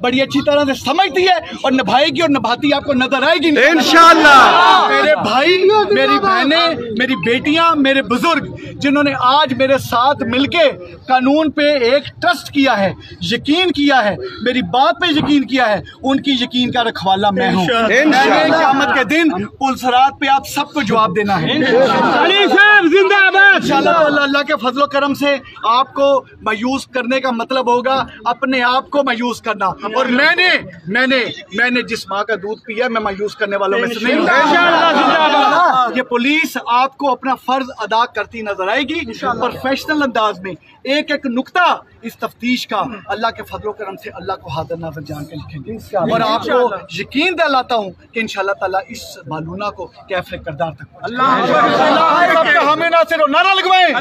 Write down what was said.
बड़ी अच्छी तरह से समझती है और निभाएगी और निभाती आपको नजर आएगी इंशाअल्लाह। मेरे भाई, मेरी बहनें, मेरी बेटियां, मेरे बुजुर्ग जिन्होंने आज मेरे साथ मिलके कानून पे एक ट्रस्ट किया है, यकीन किया है, मेरी बात पे यकीन किया है, उनकी यकीन का रखवाला मैं हूँ। क़यामत के दिन पुलसरात पे आप सबको जवाब देना है इंशाअल्लाह। अल्लाह के फजलो करम से आपको मायूस करने का मतलब होगा अपने आप को मायूस करना। और मैंने जिस माँ का दूध पिया मैं मायूस करने वालों में से नहीं हूँ। ये पुलिस आपको अपना फर्ज अदा करती नजर आएगी प्रोफेशनल अंदाज में। एक एक नुक्ता इस तफ्तीश का अल्लाह के फजलो करम से अल्लाह को हाजिर नाज़िर जान के लिखेंगे और आपको यकीन दिलाता हूँ कि इंशाअल्लाह ताला इस मालूना को कैफे करदार तक अल्लाह हमें नासिर नारा लगवाएं।